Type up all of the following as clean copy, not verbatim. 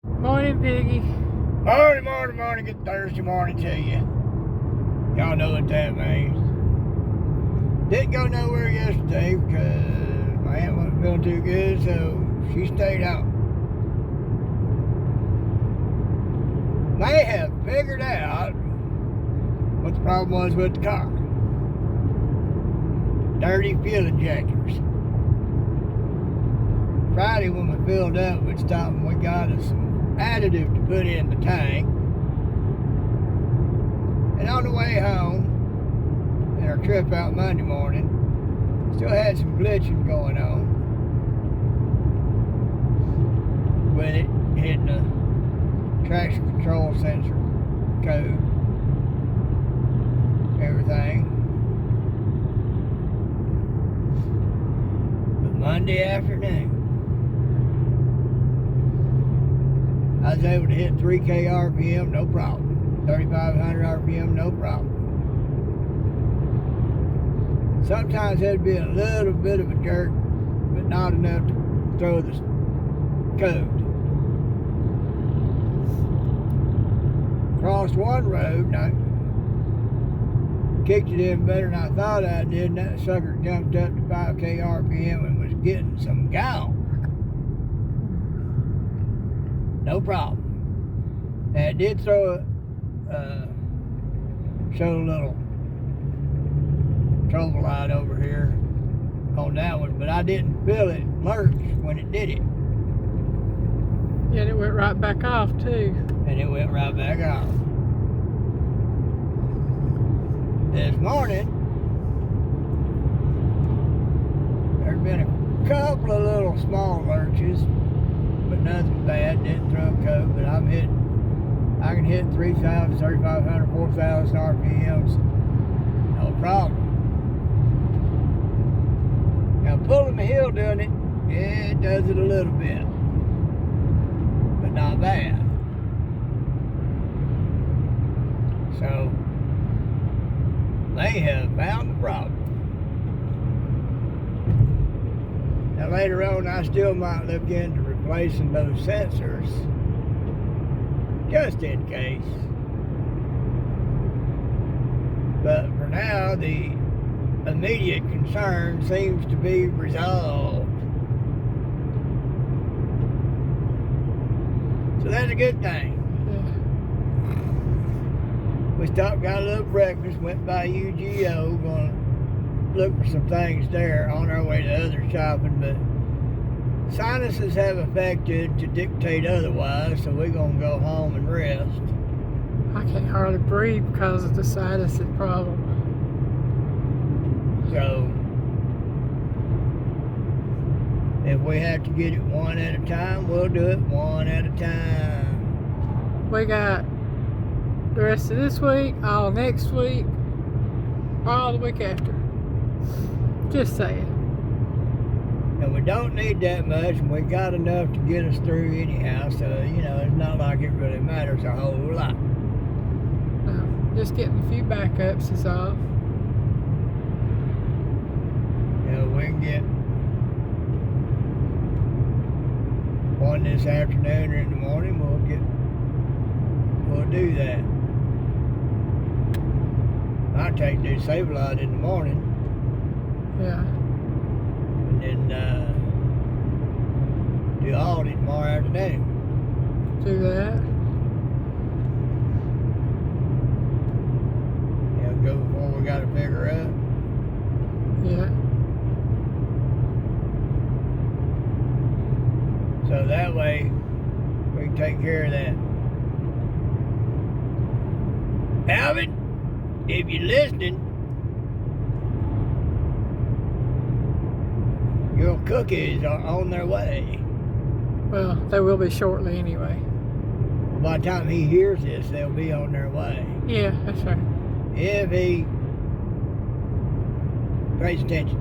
Morning, Piggy. Morning. Good Thursday morning to you. Y'all know what that means. Didn't go nowhere yesterday because my aunt wasn't feeling too good, so she stayed out. May have figured out what the problem was with the car. Dirty fuel injectors. Friday when we filled up, we stopped and we got us some additive to put in the tank. And on the way home, in our trip out Monday morning, still had some glitching going on with it hitting the traction control sensor code, everything. But Monday afternoon, I was able to hit 3K RPM, no problem. 3,500 RPM, no problem. Sometimes there'd be a little bit of a jerk, but not enough to throw the code. Crossed one road, and I kicked it in better than I thought I did, and that sucker jumped up to 5K RPM and was getting some gone. No problem. And it did throw show a little trouble light over here on that one, but I didn't feel it lurch when it did it. Yeah, and it went right back off too. And it went right back off. This morning, there's been a couple of little small lurches, but nothing bad. Didn't throw a code, but I can hit 3,000, 3,500, 4,000 RPMs, no problem. Now pulling the hill doing it, it does it a little bit, but not bad. So, they have found the problem. Now later on, I still might look into replacing those sensors, just in case. But for now, the immediate concern seems to be resolved. So that's a good thing. We stopped, got a little breakfast, went by UGO, going to look for some things there on our way to other shopping, but sinuses have affected to dictate otherwise, so we're going to go home and rest. I can't hardly breathe because of the sinus problem. So, if we have to get it one at a time, we'll do it one at a time. We got the rest of this week, all next week, all the week after. Just saying. And we don't need that much, and we got enough to get us through anyhow, so, it's not like it really matters a whole lot. No, just getting a few backups is all. We can get one this afternoon or in the morning, we'll do that. I'll take do save a lot in the morning. Yeah. And then do Aldi tomorrow afternoon. Do that. Go before we got to pick her up. Yeah. So that way we can take care of that. Alvin, if you're listening, your cookies are on their way. Well, they will be shortly anyway. By the time he hears this, they'll be on their way. Yeah, that's right. If he pays attention.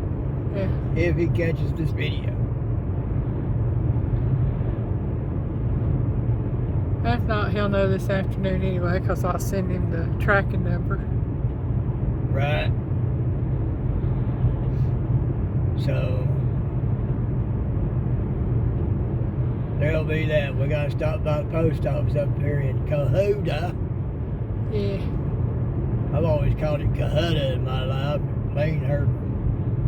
Yeah. If he catches this video. If not, he'll know this afternoon anyway, because I'll send him the tracking number. Right. So there'll be that. We gotta stop by the post office up here in Cohuda. Yeah. I've always called it Cohuda in my life. Lane heard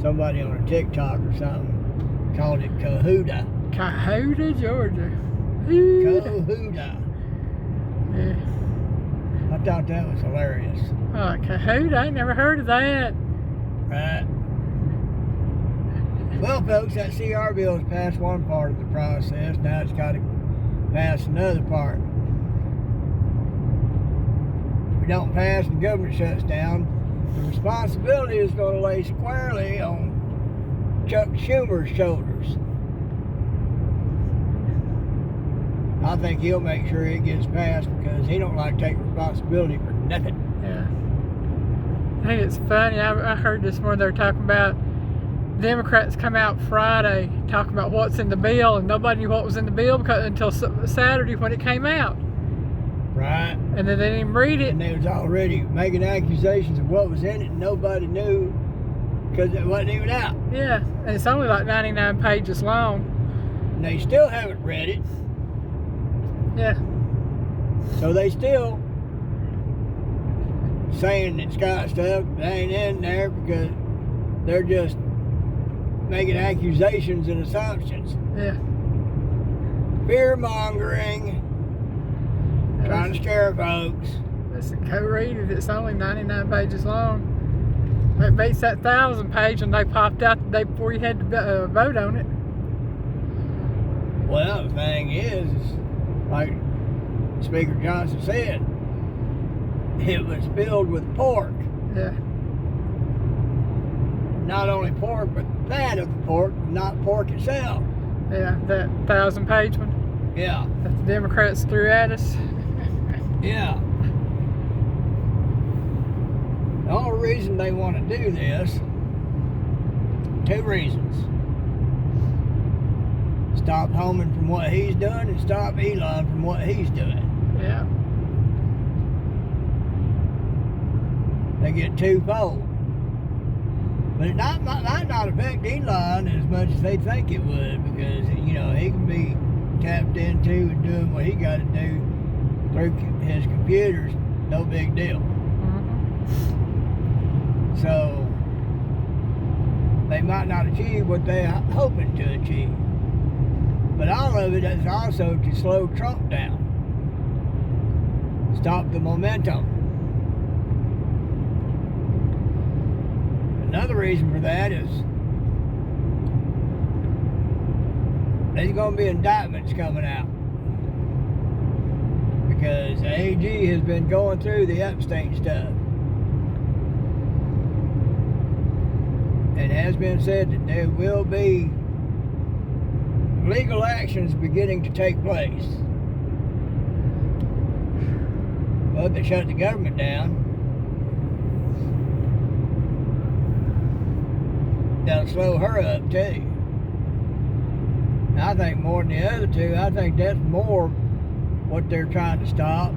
somebody on a TikTok or something called it Cohuda. Cohuda, Georgia. Cohuda. Yeah. I thought that was hilarious. Oh, Cohuda, I ain't never heard of that. Right. Well, folks, that CR bill has passed one part of the process. Now it's got to pass another part. If we don't pass and the government shuts down, the responsibility is going to lay squarely on Chuck Schumer's shoulders. I think he'll make sure it gets passed because he don't like to take responsibility for nothing. Yeah. I think it's funny. I heard this morning they were talking about Democrats come out Friday talking about what's in the bill, and nobody knew what was in the bill until Saturday when it came out. Right. And then they didn't even read it. And they was already making accusations of what was in it, and nobody knew because it wasn't even out. Yeah, and it's only like 99 pages long. And they still haven't read it. Yeah. So they still saying it's got stuff that ain't in there because they're just making accusations and assumptions. Yeah. Fear mongering, trying to scare folks. Listen, go read it. It's only 99 pages long. It beats that 1,000 page when they popped out the day before you had to vote on it. Well, the thing is like Speaker Johnson said, it was filled with pork. Yeah. Not only pork, but the fat of the pork, not pork itself. Yeah, that 1,000 page one. Yeah. That the Democrats threw at us. Yeah. The only reason they want to do this, 2 reasons. Stop Homan from what he's doing and stop Elon from what he's doing. Yeah. They get twofold. But it might not affect Elon as much as they think it would because, you know, he can be tapped into and doing what he got to do through his computers. No big deal. Mm-hmm. So they might not achieve what they're hoping to achieve. But all of it is also to slow Trump down. Stop the momentum. Another reason for that is there's going to be indictments coming out because the AG has been going through the Epstein stuff. And it has been said that there will be legal actions beginning to take place. Well, they shut the government down. That'll slow her up too. And I think more than the other two, I think that's more what they're trying to stop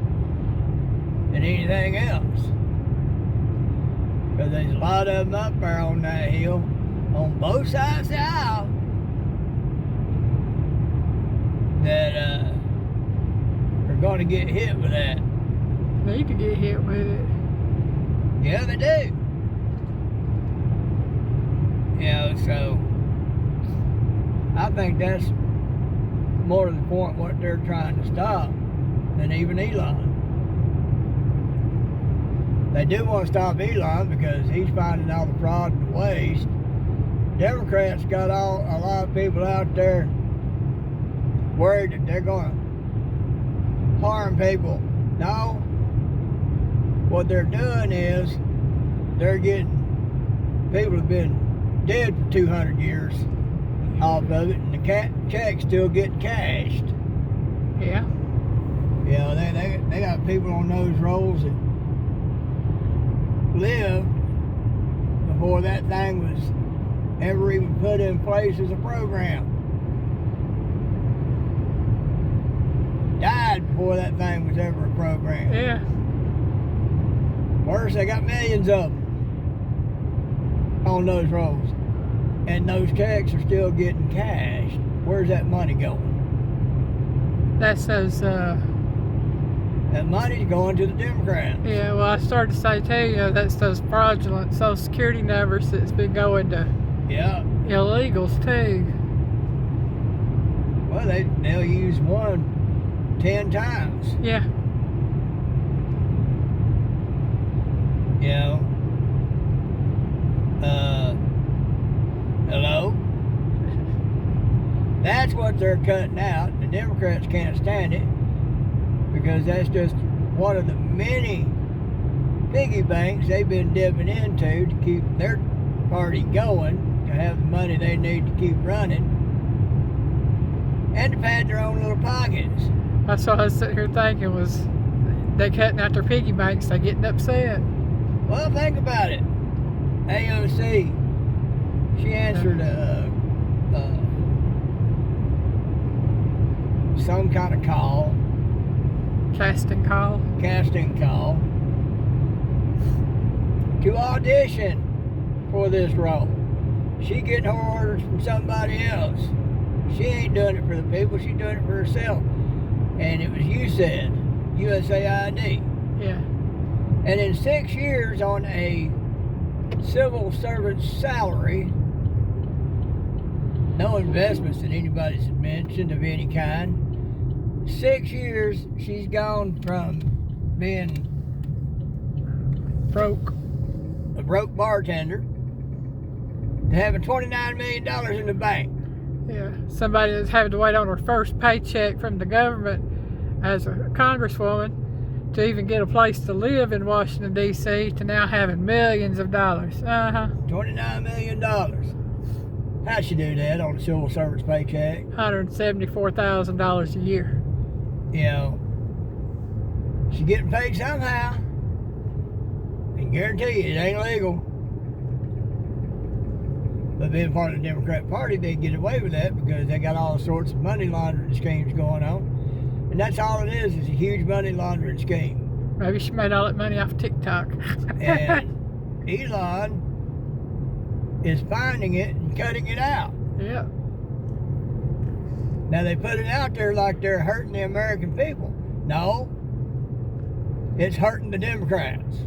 than anything else. Because there's a lot of them up there on that hill, on both sides of the aisle, that are going to get hit with that. Need to get hit with it. Yeah, they do. You know, so I think that's more to the point what they're trying to stop than even Elon. They do want to stop Elon because he's finding all the fraud and the waste. Democrats got a lot of people out there worried that they're going to harm people. No, what they're doing is they're getting people who've been dead for 200 years off of it, and the check's still getting cashed. Yeah. You know, they got people on those rolls that lived before that thing was ever even put in place as a program. Died before that thing was ever a program. Yeah. Worse, they got millions of them on those rolls. And those checks are still getting cashed. Where's that money going? That's those, That money's going to the Democrats. yeah, well, I started to say too, that's those fraudulent Social Security numbers that's been going to Yeah. illegals too. Well, they'll use one 10 times. Yeah. You know. Hello? That's what they're cutting out. The Democrats can't stand it because that's just one of the many piggy banks they've been dipping into to keep their party going, to have the money they need to keep running, and to pad their own little pockets. That's what I was sitting here thinking was they cutting out their piggy banks, they getting upset. Well, think about it. AOC, she answered some kind of call. Casting call. To audition for this role. She getting her orders from somebody else. She ain't doing it for the people, she's doing it for herself. And it was USAID. Yeah. And in 6 years on a civil servant's salary, no investments that anybody's mentioned of any kind, 6 years she's gone from being a broke bartender to having $29 million in the bank. Yeah, somebody that's having to wait on her first paycheck from the government as a congresswoman to even get a place to live in Washington, D.C., to now having millions of dollars. $29 million. How'd she do that on a civil service paycheck? $174,000 a year. You know, she's getting paid somehow. And guarantee you, it ain't legal. But being part of the Democrat Party, they get away with that because they got all sorts of money laundering schemes going on. And that's all it is a huge money laundering scheme. Maybe she made all that money off TikTok. And Elon is finding it and cutting it out. Yeah. Now they put it out there like they're hurting the American people. No, it's hurting the Democrats.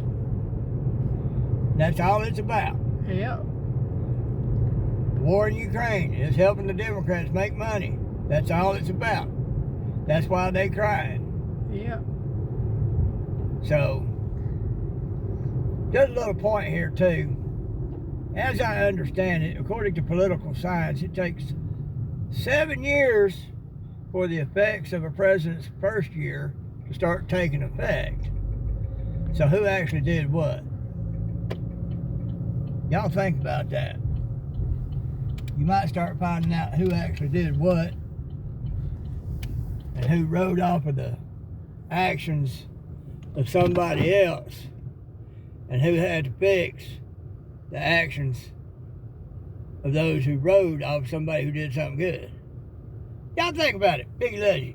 That's all it's about. Yeah. War in Ukraine is helping the Democrats make money. That's all it's about. That's why they crying. Yeah. So, just a little point here too. As I understand it, according to political science, it takes 7 years for the effects of a president's first year to start taking effect. So who actually did what? Y'all think about that. You might start finding out who actually did what and who rode off of the actions of somebody else and who had to fix the actions of those who rode off somebody who did something good. Y'all think about it. Big legend.